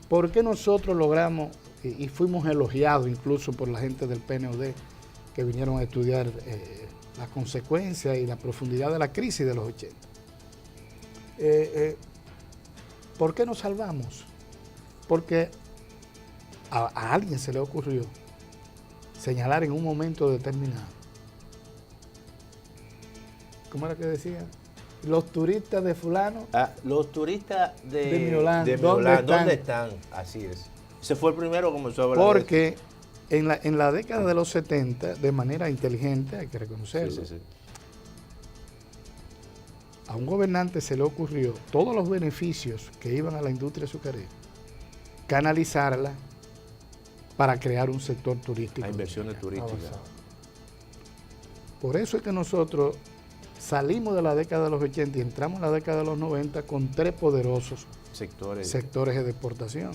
¿Por qué nosotros logramos, y fuimos elogiados incluso por la gente del PNUD que vinieron a estudiar las consecuencias y la profundidad de la crisis de los 80? ¿Por qué nos salvamos? Porque a alguien se le ocurrió señalar en un momento determinado, ¿cómo era que decía? Los turistas de fulano. Los turistas de Miolán, ¿dónde están? Así es. Ese fue el primero que comenzó a hablar. Porque en la década de los 70, de manera inteligente, hay que reconocerlo, a un gobernante se le ocurrió todos los beneficios que iban a la industria azucarera, canalizarla para crear un sector turístico. A inversiones turísticas. Por eso es que nosotros salimos de la década de los 80 y entramos en la década de los 90 con tres poderosos sectores de exportación.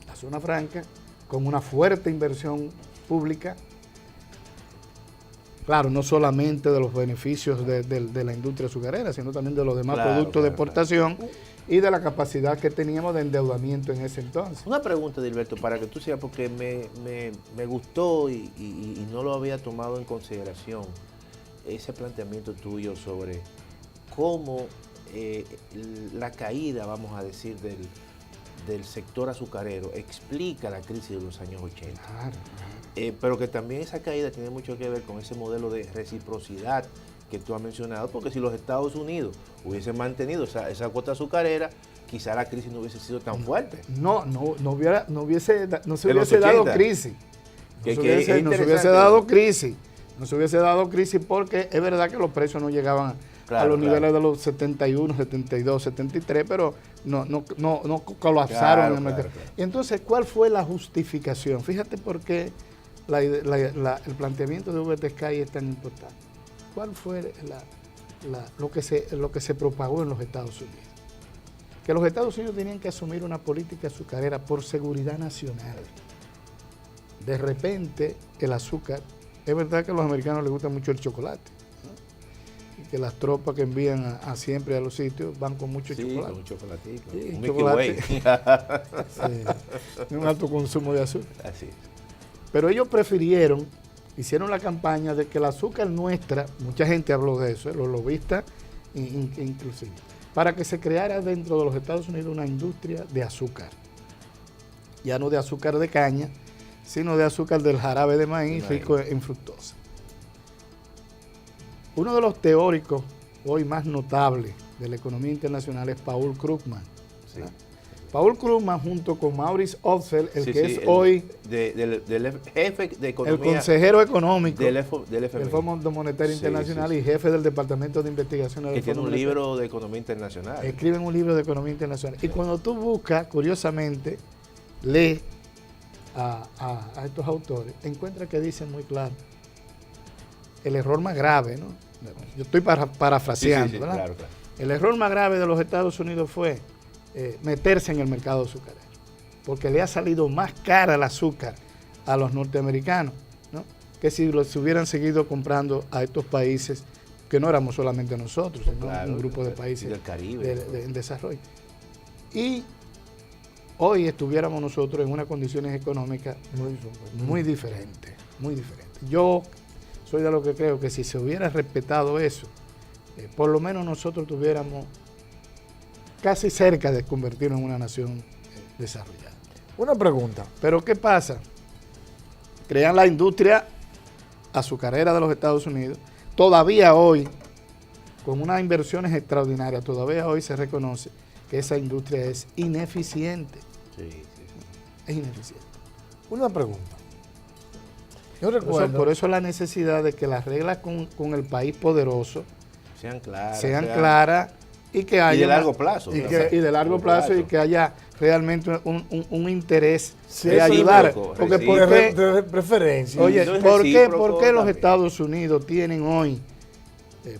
La zona franca, con una fuerte inversión pública, claro, no solamente de los beneficios de la industria azucarera, sino también de los demás productos de exportación y de la capacidad que teníamos de endeudamiento en ese entonces. Una pregunta, Gilberto, para que tú sepas, porque me gustó y no lo había tomado en consideración, ese planteamiento tuyo sobre cómo la caída, vamos a decir, del sector azucarero explica la crisis de los años 80. Pero que también esa caída tiene mucho que ver con ese modelo de reciprocidad que tú has mencionado, porque si los Estados Unidos hubiesen mantenido esa cuota azucarera, quizá la crisis no hubiese sido tan fuerte. No se hubiese dado crisis. No se hubiese dado crisis porque es verdad que los precios no llegaban a los niveles de los 71, 72, 73, pero no colapsaron en el mercado. Entonces, ¿cuál fue la justificación? Fíjate por qué el planteamiento de VT Sky es tan importante. ¿Cuál fue lo que se propagó en los Estados Unidos? Que los Estados Unidos tenían que asumir una política azucarera por seguridad nacional. De repente, el azúcar, es verdad que a los americanos les gusta mucho el chocolate, ¿no? Y que las tropas que envían siempre a los sitios van con mucho chocolate. Con chocolatito. Un chocolate. Un alto consumo de azúcar. Así es. Pero ellos hicieron la campaña de que el azúcar nuestra, mucha gente habló de eso, los lobistas inclusive, para que se creara dentro de los Estados Unidos una industria de azúcar. Ya no de azúcar de caña, sino de azúcar del jarabe de maíz rico en fructosa. Uno de los teóricos hoy más notables de la economía internacional es Paul Krugman, Paul Krugman junto con Maurice Opsahl, el Sí, que sí, es hoy del jefe de economía. el consejero económico del FMI. Fondo Monetario Sí, Internacional sí, sí. y jefe del Departamento de Investigación del Que tiene Fondo un Monetario. libro de economía internacional. Escriben un libro de economía internacional. Y cuando tú buscas, curiosamente, lee a estos autores, encuentras que dicen muy claro el error más grave, ¿no? Yo estoy parafraseando, Sí, ¿verdad? claro, claro. El error más grave de los Estados Unidos fue meterse en el mercado azucarero, porque le ha salido más cara el azúcar a los norteamericanos, ¿no? Que si los hubieran seguido comprando a estos países, que no éramos solamente nosotros, sino Claro, un grupo de países del Caribe. en desarrollo. Y hoy estuviéramos nosotros en unas condiciones económicas muy diferentes, muy diferentes. Yo soy de lo que creo que si se hubiera respetado eso, por lo menos nosotros tuviéramos casi cerca de convertirnos en una nación desarrollada. Una pregunta. Pero ¿qué pasa? Crean la industria azucarera de los Estados Unidos. Todavía hoy, con unas inversiones extraordinarias, todavía hoy se reconoce que esa industria es ineficiente. Sí. Es ineficiente. Una pregunta. Yo Por recuerdo... eso es la necesidad de que las reglas con el país poderoso Sean claras. claras y que haya... Y de largo plazo. Y de largo plazo y que haya realmente un interés Sí, de eso ayudar. recíproco, Porque de preferencia. Oye, No es ¿por qué recíproco los también. Estados Unidos tienen hoy,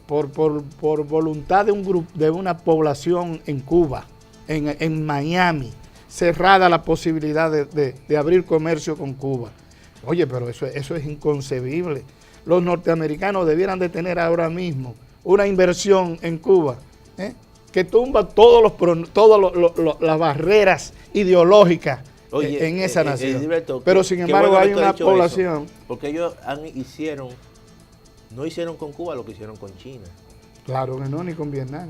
por voluntad de un grupo, de una población en Cuba, en Miami, cerrada la posibilidad de abrir comercio con Cuba? Oye, pero eso es inconcebible. Los norteamericanos debieran de tener ahora mismo una inversión en Cuba, que tumba todas las barreras ideológicas en esa nación. Gilberto, Pero sin qué embargo bueno que hay tú has una dicho población... eso, porque ellos no hicieron con Cuba lo que hicieron con China. Claro que no, ni con Vietnam.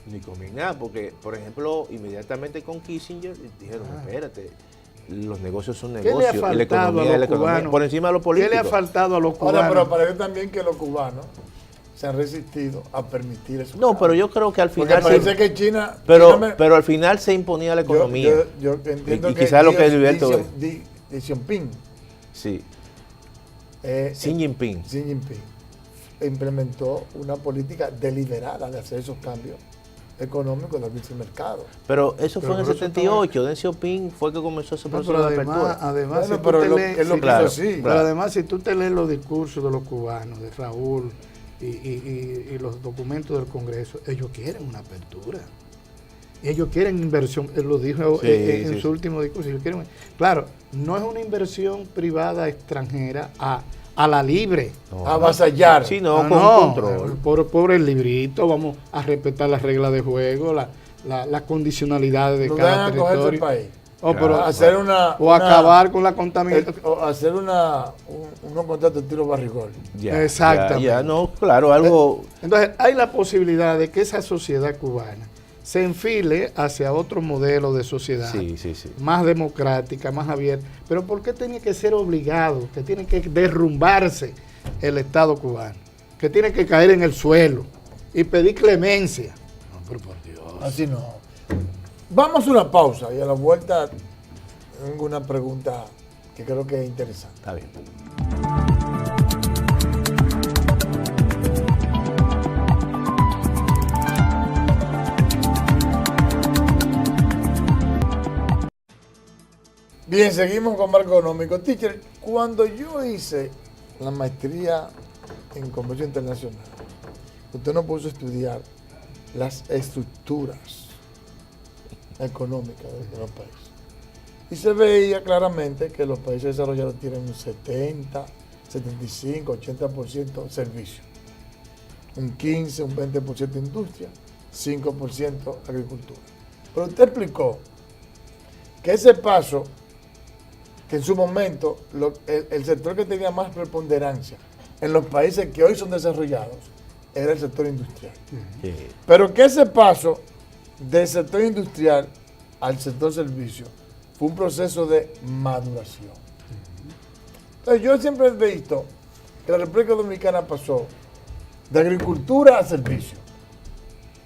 Ni con Vietnam, porque, por ejemplo, inmediatamente con Kissinger dijeron, espérate, los negocios son ¿Qué le ha negocios, y la faltado economía a es la los economía, cubanos? por encima de los políticos. ¿Qué le ha faltado a los cubanos? Ahora, pero parece también que los cubanos se han resistido a permitir eso. No, pero yo creo que al final... Porque parece que China... Pero al final se imponía la economía. Yo entiendo y que quizás lo que Gilberto... Xi Jinping. Sí. Xi Jinping. Xi Jinping implementó una política deliberada de hacer esos cambios económicos de abrirse el mercado. Pero eso fue en el 78. Deng Xiaoping fue que comenzó ese proceso de apertura. Además, bueno, pero además, si tú te lees los discursos de los cubanos, de Raúl y los documentos del Congreso, ellos quieren una apertura. Ellos quieren inversión, él lo dijo en su último discurso. Ellos quieren, claro, no es una inversión privada extranjera a la libre. No. Avasallar. Sí, no, con control. Por el librito, vamos a respetar las reglas de juego, las condicionalidades de cada territorio. El país. Pero hacer acabar con la contaminación. O hacer unos contratos de tiro barrigol. Exactamente. Ya, no, claro, algo... Entonces, hay la posibilidad de que esa sociedad cubana se enfile hacia otro modelo de sociedad más democrática, más abierta. Pero ¿por qué tiene que ser obligado? Que tiene que derrumbarse el Estado cubano, que tiene que caer en el suelo y pedir clemencia. No, pero por Dios. Así no. Vamos a una pausa y a la vuelta tengo una pregunta que creo que es interesante. Está bien. Bien, seguimos con Marco Económico. Teacher, cuando yo hice la maestría en Comercio Internacional, usted nos puso a estudiar las estructuras económicas de los países. Y se veía claramente que los países desarrollados tienen un 70, 75, 80% servicio, un 15, un 20% industria, 5% agricultura. Pero usted explicó que ese paso, que en su momento el sector que tenía más preponderancia en los países que hoy son desarrollados era el sector industrial. Sí. Pero que ese paso del sector industrial al sector servicio fue un proceso de maduración. Entonces yo siempre he visto que la República Dominicana pasó de agricultura a servicio.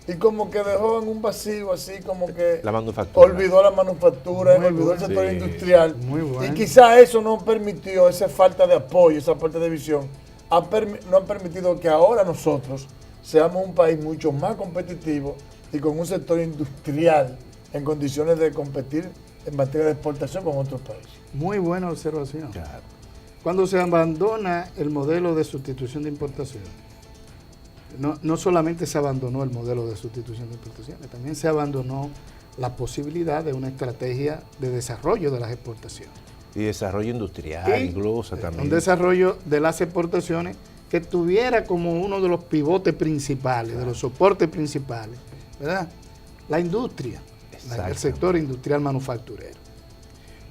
y como que dejó en un vacío, así como que la manufactura. Olvidó la manufactura, olvidó el sector industrial. Muy bueno. Y quizás eso no permitió, esa falta de apoyo, esa falta de visión, no han permitido que ahora nosotros seamos un país mucho más competitivo y con un sector industrial en condiciones de competir en materia de exportación con otros países. Muy buena observación. Claro. Cuando se abandona el modelo de sustitución de importación, no solamente se abandonó el modelo de sustitución de importaciones, también se abandonó la posibilidad de una estrategia de desarrollo de las exportaciones. Y desarrollo industrial, incluso también. Un desarrollo de las exportaciones que tuviera como uno de los pivotes principales, de los soportes principales, ¿verdad? La industria, el sector industrial manufacturero.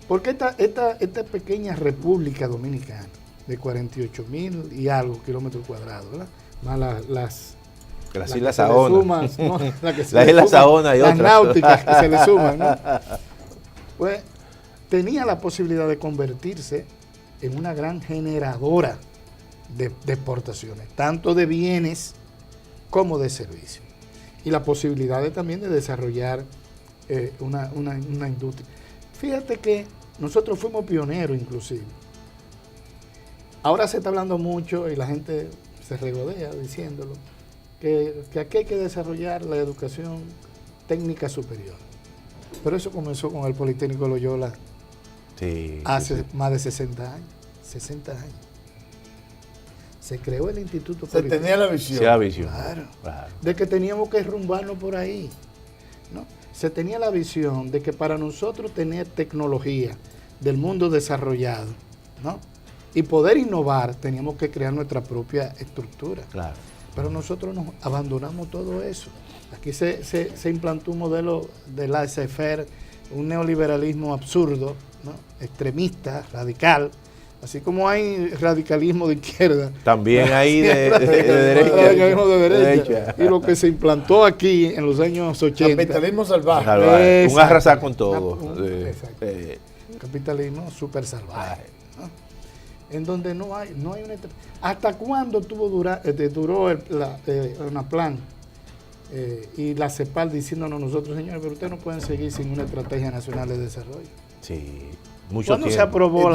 Porque esta pequeña República Dominicana, de 48,000 y algo kilómetros cuadrados, ¿verdad? Más las Islas Saona. Las Islas Saona y otras. Las náuticas que se le suman, ¿no? Pues tenía la posibilidad de convertirse en una gran generadora de exportaciones, tanto de bienes como de servicios. Y la posibilidad también de desarrollar una industria. Fíjate que nosotros fuimos pioneros inclusive. Ahora se está hablando mucho y la gente se regodea diciéndolo, que aquí hay que desarrollar la educación técnica superior. Pero eso comenzó con el Politécnico Loyola hace más de 60 años. 60 años. Se creó el Instituto Politécnico. Se tenía la visión. Sí, la visión. Claro. De que teníamos que rumbarnos por ahí, ¿no? Se tenía la visión de que para nosotros tener tecnología del mundo desarrollado, ¿no? Y poder innovar, teníamos que crear nuestra propia estructura. Claro. Pero nosotros nos abandonamos todo eso. Aquí se implantó un modelo de laissez-faire, un neoliberalismo absurdo, ¿no? Extremista, radical. Así como hay radicalismo de izquierda. También hay de derecha. Radicalismo de derecha. Y lo que se implantó aquí en los años 80. Capitalismo salvaje. Un arrasar con todo. Capitalismo súper salvaje. ¿No? En donde no hay una... ¿Hasta cuándo duró una plan y la CEPAL diciéndonos nosotros, señores, pero ustedes no pueden seguir sin una estrategia nacional de desarrollo? Sí. ¿Cuándo se aprobó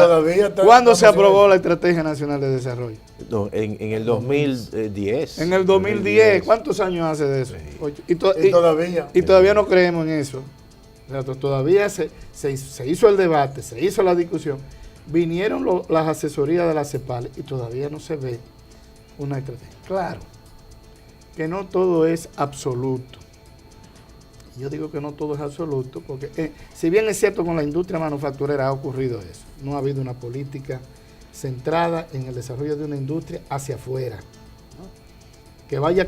la Estrategia Nacional de Desarrollo? No, en el 2010. En el 2010. ¿Cuántos años hace de eso? Sí. Y todavía no creemos en eso. Todavía se hizo el debate, se hizo la discusión. Vinieron las asesorías de la CEPAL y todavía no se ve una estrategia. Claro, que no todo es absoluto. Yo digo que no todo es absoluto, porque si bien es cierto con la industria manufacturera ha ocurrido eso, no ha habido una política centrada en el desarrollo de una industria hacia afuera, ¿no? Que vaya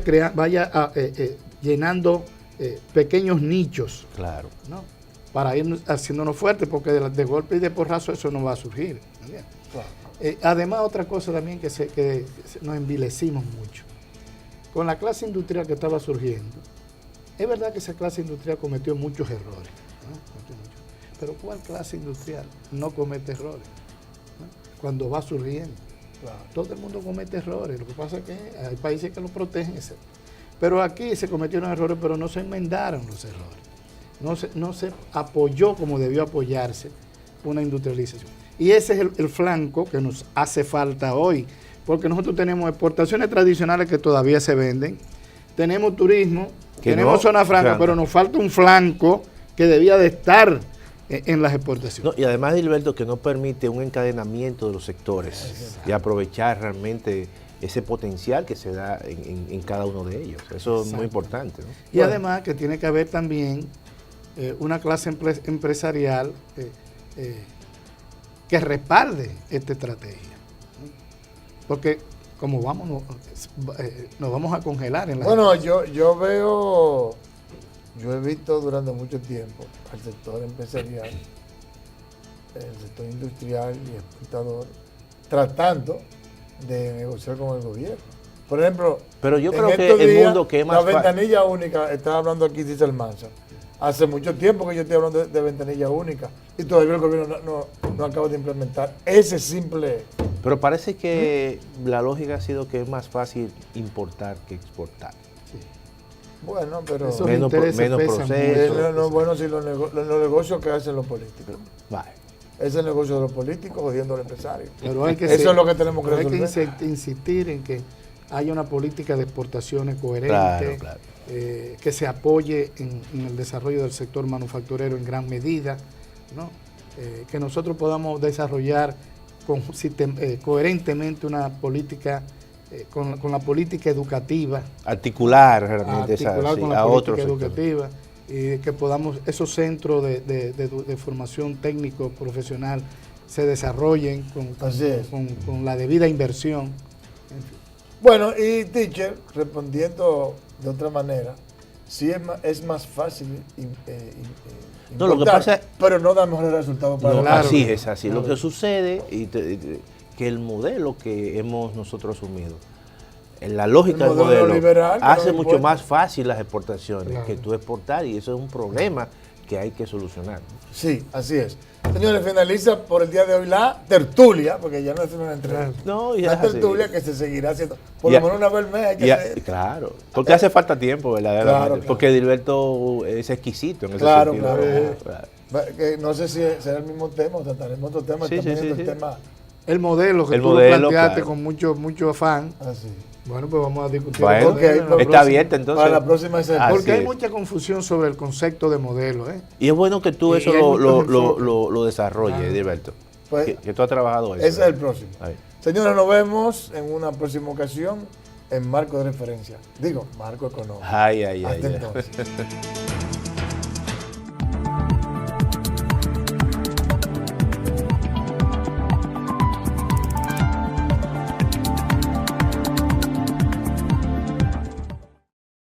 llenando pequeños nichos, claro, ¿no? Para ir haciéndonos fuertes, porque de golpe y de porrazo eso no va a surgir. Claro. Además, otra cosa también que nos envilecimos mucho. Con la clase industrial que estaba surgiendo, es verdad que esa clase industrial cometió muchos errores, ¿no? Pero ¿cuál clase industrial no comete errores, ¿no? Cuando va surgiendo? Claro. Todo el mundo comete errores, lo que pasa es que hay países que lo protegen, etc. Pero aquí se cometieron errores, pero no se enmendaron los errores. No se apoyó como debió apoyarse una industrialización. Y ese es el flanco que nos hace falta hoy, porque nosotros tenemos exportaciones tradicionales que todavía se venden, tenemos turismo, tenemos zona franca, pero nos falta un flanco que debía de estar en las exportaciones. No, y además, Gilberto, que no permite un encadenamiento de los sectores y aprovechar realmente ese potencial que se da en cada uno de ellos. Eso es muy importante, ¿no? Y además que tiene que haber también una clase empresarial que respalde esta estrategia, ¿no? Porque como vamos, nos vamos a congelar en la... Bueno, yo he visto durante mucho tiempo al sector empresarial, el sector industrial y exportador, tratando de negociar con el gobierno. Por ejemplo, pero yo creo que el mundo que es más la ventanilla única, estaba hablando aquí dice Almanza, hace mucho tiempo que yo estoy hablando de ventanilla única y todavía el gobierno no acaba de implementar ese simple... Pero parece que la lógica ha sido que es más fácil importar que exportar. Sí. Bueno, pero menos procesos. No, bueno, si los negocios que hacen los políticos. Vale. Es el negocio de los políticos jodiendo al empresario. Pero eso es lo que tenemos que resolver. Hay que insistir en que haya una política de exportaciones coherente, claro. Que se apoye en el desarrollo del sector manufacturero en gran medida, ¿no? Que nosotros podamos desarrollar coherentemente una política con la política educativa. Articular realmente con la política educativa. Y que podamos, esos centros de formación técnico profesional se desarrollen con la debida inversión. En fin. Bueno, y teacher, respondiendo de otra manera, sí es más fácil no, lo que pasa, pero no da mejores resultados para así es así. Lo que sucede que el modelo que hemos nosotros asumido, en la lógica del modelo liberal, hace mucho más fácil las exportaciones que tú exportar, y eso es un problema que hay que solucionar. Sí, así es. Señores, finaliza por el día de hoy la tertulia, porque ya no es una entrevista. No, ya la tertulia así, que se seguirá haciendo. Por lo menos una vez al mes hay que hacer. Claro, porque hace falta tiempo, verdaderamente. Claro. Porque Dilberto es exquisito en ese sentido. Claro. No sé si será el mismo tema o trataremos otro tema. El tema. El modelo que tú lo planteaste con mucho afán. Así. Bueno, pues vamos a discutir. Bueno, está abierta entonces. Para la próxima semana. Porque hay mucha confusión sobre el concepto de modelo. Y es bueno que tú eso lo desarrolles, Dilberto. Pues, que tú has trabajado eso. Ese es el próximo. Señores, nos vemos en una próxima ocasión en Marco de Referencia. Digo, Marco Económico. Hasta entonces.